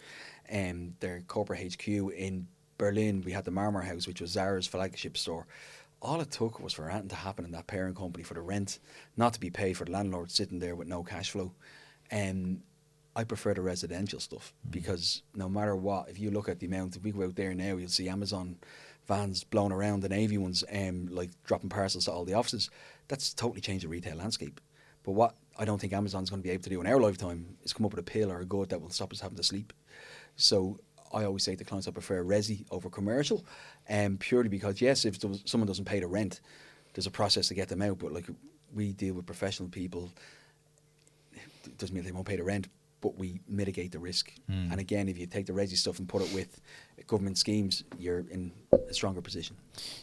their corporate HQ in Berlin. We had the Marmor House, which was Zara's flagship store. All it took was for anything to happen in that parent company for the rent not to be paid, for the landlord sitting there with no cash flow. I prefer the residential stuff because no matter what, if you look at the amount, if we go out there now, you'll see Amazon vans blown around, the Navy ones, like dropping parcels to all the offices. That's totally changed the retail landscape. But what I don't think Amazon's going to be able to do in our lifetime is come up with a pill or a good that will stop us having to sleep. So I always say to clients I prefer resi over commercial, purely because, yes, if someone doesn't pay the rent, there's a process to get them out. But like we deal with professional people, it doesn't mean they won't pay the rent. but we mitigate the risk. And again, if you take the resi stuff and put it with government schemes, you're in a stronger position.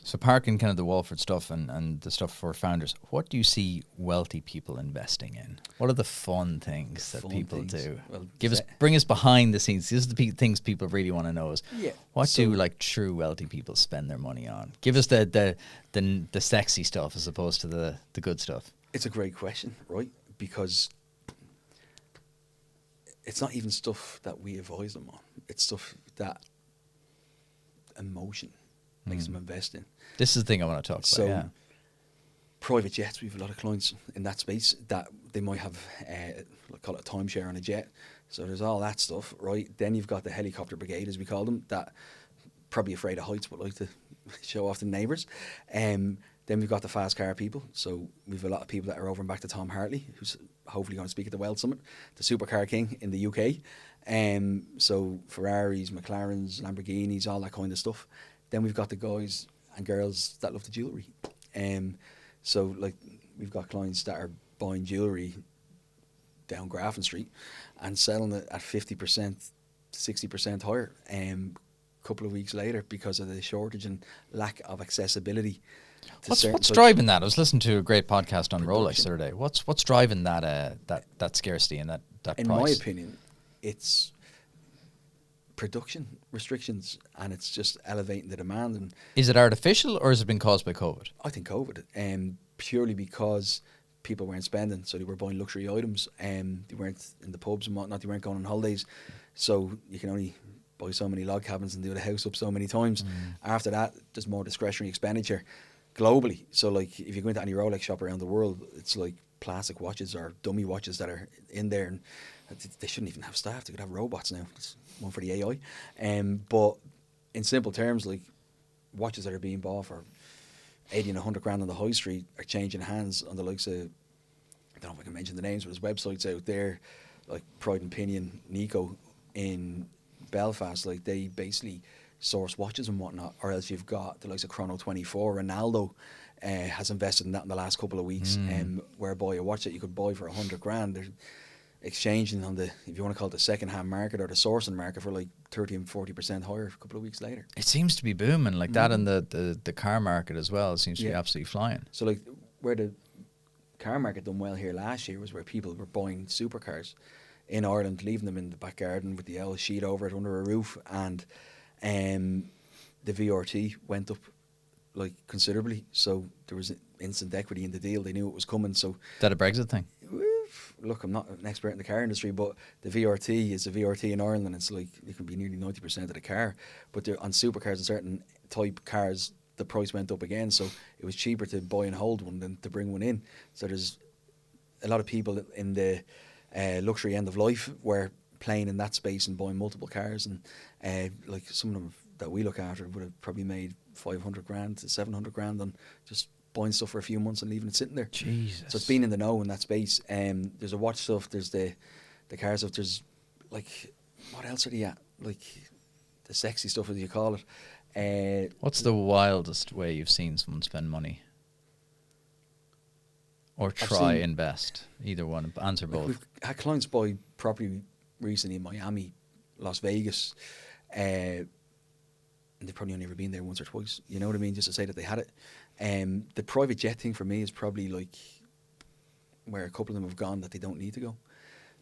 So parking kind of the Walfrid stuff and the stuff for founders, what do you see wealthy people investing in? What are the fun things that people do? Well, bring us behind the scenes. This is the things people really want to know is what So- do like true wealthy people spend their money on? Give us the sexy stuff as opposed to the good stuff. It's a great question, right? Because it's not even stuff that we advise them on. It's stuff that emotion makes them invest in. This is the thing I want to talk about. Yeah. Private jets, we have a lot of clients in that space that they might have, call it a timeshare on a jet. So there's all that stuff, right? Then you've got the helicopter brigade, as we call them, that probably afraid of heights but like to show off the neighbours. Then we've got the fast car people. So we've a lot of people that are over and back to Tom Hartley, who's hopefully going to speak at the Weld Summit, the supercar king in the UK. So Ferraris, McLarens, Lamborghinis, all that kind of stuff. Then we've got the guys and girls that love the jewellery. So like we've got clients that are buying jewellery down Grafton Street and selling it at 50%, 60% higher. Couple of weeks later because of the shortage and lack of accessibility. What's driving that? I was listening to a great podcast on Rolex the other day. What's driving that scarcity and that In price? my opinion, it's production restrictions and it's just elevating the demand. And is it artificial or has it been caused by COVID? I think COVID, purely because people weren't spending, so they were buying luxury items. They weren't in the pubs and whatnot. They weren't going on holidays, so you can only buy so many log cabins and do the house up so many times. After that, there's more discretionary expenditure globally. So like if you go into any Rolex shop around the world, it's like plastic watches or dummy watches that are in there, and they shouldn't even have staff. They could have robots now. It's one for the AI. But in simple terms, like watches that are being bought for 80 and 100 grand on the high street are changing hands on the likes of, I don't know if I can mention the names, but there's websites out there like Pride and Pinion, Nico in Belfast, like they basically source watches and whatnot. Or else you've got the likes of Chrono 24. Ronaldo has invested in that in the last couple of weeks, whereby a watch that you could buy for 100 grand, they're exchanging on the, if you want to call it the second hand market or the sourcing market, for like 30 and 40% higher a couple of weeks later. It seems to be booming like that, and the car market as well seems to be absolutely flying. So like where the car market done well here last year was where people were buying supercars in Ireland, leaving them in the back garden with the old sheet over it under a roof, and the VRT went up like considerably. So there was instant equity in the deal. They knew it was coming. So Is that a Brexit thing? look, I'm not an expert in the car industry, but the VRT is a VRT in Ireland, and it's like it can be nearly 90% of the car. But on supercars and certain type cars, the price went up again. So it was cheaper to buy and hold one than to bring one in. So there's a lot of people in the luxury end of life were playing in that space and buying multiple cars, and like some of them that we look after would have probably made 500 grand to 700 grand on just buying stuff for a few months and leaving it sitting there. Jesus. So it's been in the know in that space. There's a watch stuff, there's the car stuff, there's like, what else are they at? Like the sexy stuff, as you call it. What's the wildest way you've seen someone spend money? Or try invest? Either one. Answer both. We've had clients buy property recently in Miami, Las Vegas, and they've probably only ever been there once or twice. You know what I mean? Just to say that they had it. The private jet thing for me is probably like where a couple of them have gone that they don't need to go.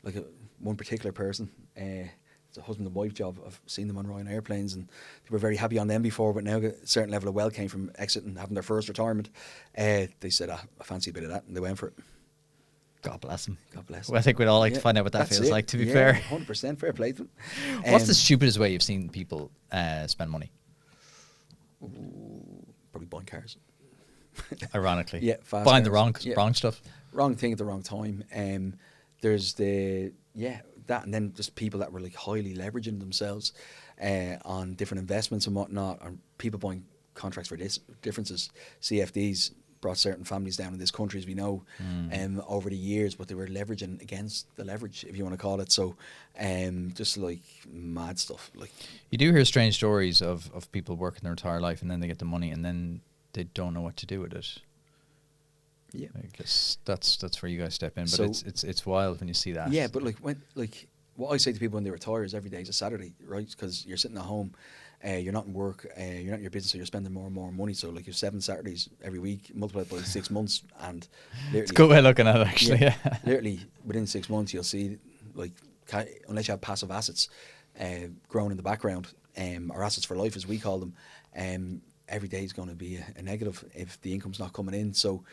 Like one particular person, it's a husband and wife job. I've seen them on Ryanair airplanes, and they were very happy on them before, but now a certain level of wealth came from exiting, having their first retirement. They said, I fancy a bit of that, and they went for it. God bless them. God bless them. Well, I think we'd all like to find out what that feels like, to be fair. 100% fair play to them. What's the stupidest way you've seen people spend money? Probably buying cars. Ironically. Yeah, fast buying the cars. wrong stuff. Wrong thing at the wrong time. There's that, and then just people that were like highly leveraging themselves on different investments and whatnot, or people buying contracts for differences. CFDs brought certain families down in this country, as we know, over the years, but they were leveraging against the leverage, if you want to call it. So just like mad stuff. Like you do hear strange stories of people working their entire life and then they get the money and then they don't know what to do with it. Yeah, I guess that's where you guys step in, but So, it's wild when you see that. Yeah, but like when what I say to people when they retire is every day is a Saturday, right? Because you're sitting at home, you're not in work, you're not in your business, so you're spending more and more money. So like you have 7 Saturdays every week, multiplied by 6 months, and literally, It's a good way of looking at it, actually. Yeah. literally within 6 months you'll see, like, unless you have passive assets growing in the background, or assets for life as we call them, every day is going to be a negative if the income's not coming in. So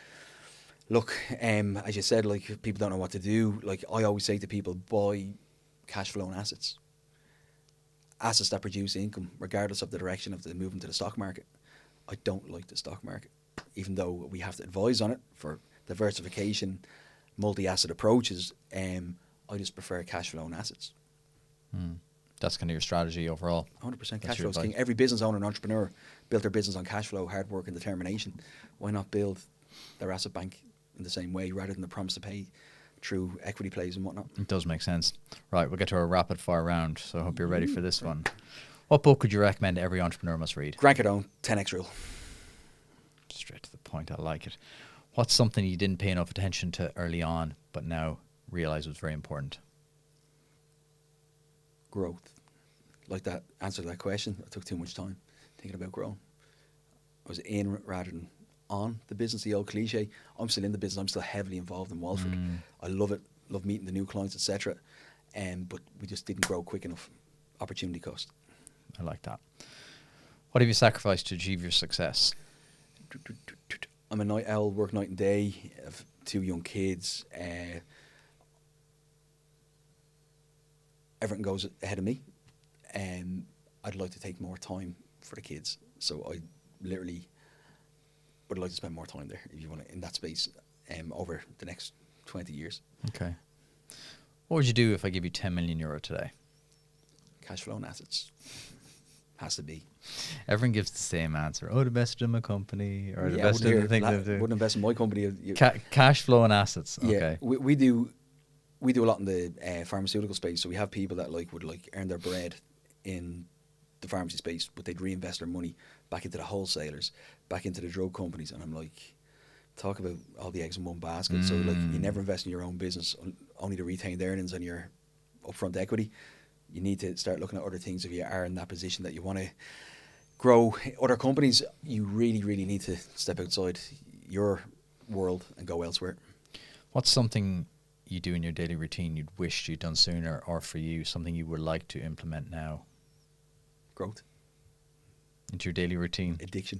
look, as you said, like, people don't know what to do. Like, I always say to people, buy cash flowing assets that produce income regardless of the direction of the movement to the stock market. I don't like the stock market, even though we have to advise on it for diversification, multi-asset approaches. I just prefer cash flowing assets. That's kind of your strategy overall. 100% cash flow is king. Every business owner and entrepreneur built their business on cash flow, hard work and determination. Why not build their asset bank in the same way rather than the promise to pay through equity plays and whatnot? It does make sense. Right, we'll get to our rapid fire round, so I hope you're ready for this one. What book would you recommend every entrepreneur must read? Grant Cardone, 10X Rule. Straight to the point, I like it. What's something you didn't pay enough attention to early on, but now realize was very important? Growth. Like that answer to that question, I took too much time thinking about growing. I was in rather than on the business, the old cliche. I'm still in the business. I'm still heavily involved in Walfrid. I love it. Love meeting the new clients, etc. But we just didn't grow quick enough. Opportunity cost. I like that. What have you sacrificed to achieve your success? I'm a night owl, work night and day. I have 2 young kids. Everything goes ahead of me. I'd like to take more time for the kids. So I literally would like to spend more time there, if you want to, in that space, over the next 20 years. Okay. What would you do if I give you 10 million euro today? Cash flow and assets. Has to be. Everyone gives the same answer. Oh, the best in my company, or the Yeah, best in the thing. wouldn't invest in my company. Cash flow and assets. Yeah, Okay. we do a lot in the pharmaceutical space. So we have people that would earn their bread in the pharmacy space, but they'd reinvest their money back into the wholesalers, back into the drug companies. And I'm like, talk about all the eggs in one basket. So you never invest in your own business, only to retain the earnings and your upfront equity. You need to start looking at other things. If you are in that position that you want to grow other companies, you really, really need to step outside your world and go elsewhere. What's something you do in your daily routine you'd wished you'd done sooner, or for you, something you would like to implement now? Growth. Into your daily routine? Addiction.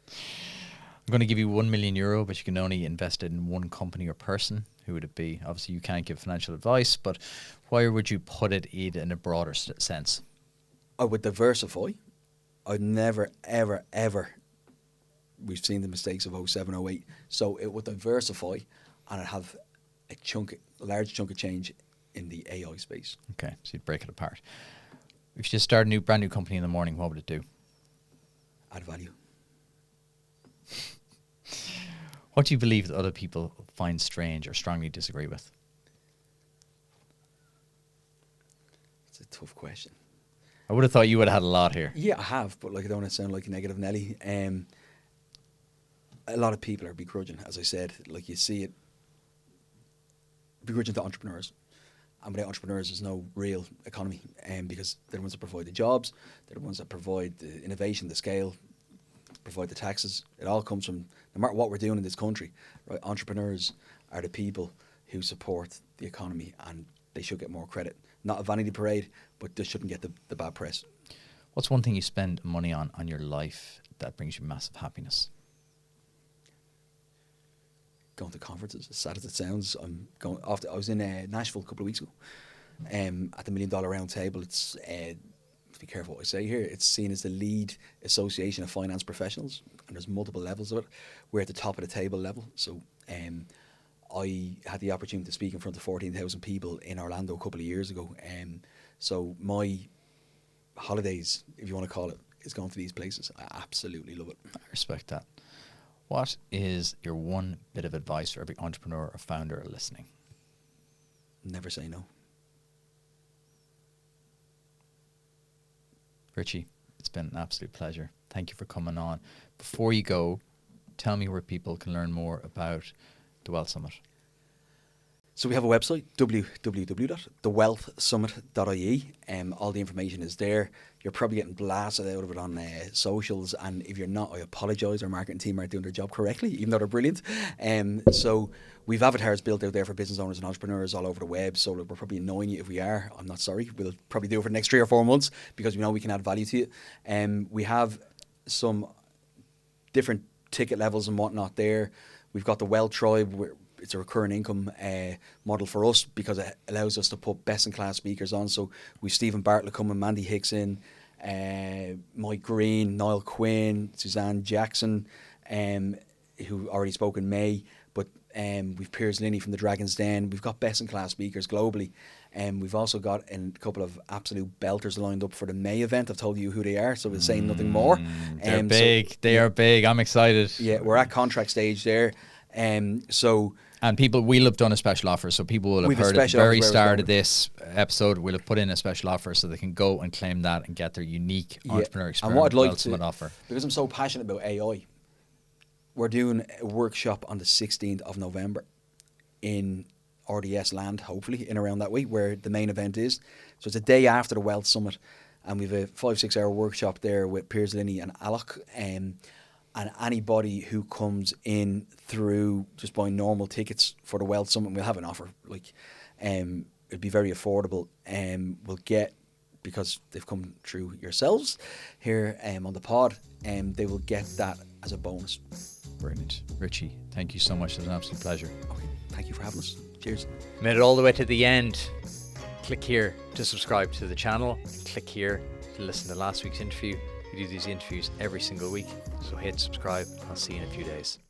I'm going to give you 1 million euro, but you can only invest it in one company or person. Who would it be? Obviously, you can't give financial advice, but where would you put it in a broader sense? I would diversify. I'd never, ever, ever. We've seen the mistakes of 07, 08. So it would diversify, and I'd have a large chunk of change in the AI space. Okay, so you'd break it apart. If you just start a brand new company in the morning, what would it do? Add value. What do you believe that other people find strange or strongly disagree with? It's a tough question. I would have thought you would have had a lot here. Yeah, I have, but I don't want to sound like a negative Nelly. A lot of people are begrudging, as I said. You see it, begrudging to entrepreneurs. And without entrepreneurs, there's no real economy, because they're the ones that provide the jobs, they're the ones that provide the innovation, the scale, provide the taxes. It all comes from, no matter what we're doing in this country, right? Entrepreneurs are the people who support the economy, and they should get more credit. Not a vanity parade, but they shouldn't get the bad press. What's one thing you spend money on your life that brings you massive happiness? Going to conferences, as sad as it sounds. I was in Nashville a couple of weeks ago, at the $1 Million Round Table. It's be careful what I say here. It's seen as the lead association of finance professionals, and there's multiple levels of it. We're at the top of the table level. So I had the opportunity to speak in front of 14,000 people in Orlando a couple of years ago. So my holidays, if you want to call it, is going to these places. I absolutely love it. I respect that. What is your one bit of advice for every entrepreneur or founder listening? Never say no. Richie, it's been an absolute pleasure. Thank you for coming on. Before you go, tell me where people can learn more about the Wealth Summit. So we have a website, www.thewealthsummit.ie. All the information is there. You're probably getting blasted out of it on socials, and if you're not, I apologise. Our marketing team aren't doing their job correctly, even though they're brilliant. So we've avatars built out there for business owners and entrepreneurs all over the web. So we're probably annoying you if we are. I'm not sorry. We'll probably do it for the next 3 or 4 months because we know we can add value to you. We have some different ticket levels and whatnot there. We've got the Wealth Tribe. It's a recurring income model for us because it allows us to put best-in-class speakers on. So we've Stephen Bartlett coming, Mandy Hickson, Mike Green, Niall Quinn, Suzanne Jackson, who already spoke in May. But we've Piers Linney from the Dragon's Den. We've got best-in-class speakers globally. We've also got a couple of absolute belters lined up for the May event. I've told you who they are, so we'll say nothing more. They're big. They are big. I'm excited. Yeah, we're at contract stage there. And we'll have done a special offer, so people will have heard at the very start of this episode, we'll have put in a special offer so they can go and claim that and get their unique entrepreneur experience. And what I'd like to offer. Because I'm so passionate about AI, we're doing a workshop on the 16th of November in RDS land, hopefully, in around that week, where the main event is. So it's a day after the Wealth Summit, and we've a 5-6 hour workshop there with Piers Linney and Alec. And anybody who comes in through just buying normal tickets for the Wealth Summit, we'll have an offer. It'd be very affordable. We'll get, because they've come through yourselves here on the pod, they will get that as a bonus. Brilliant. Richie, thank you so much. It was an absolute pleasure. Okay, thank you for having us. Cheers. Made it all the way to the end. Click here to subscribe to the channel. Click here to listen to last week's interview. We do these interviews every single week, so hit subscribe. I'll see you in a few days.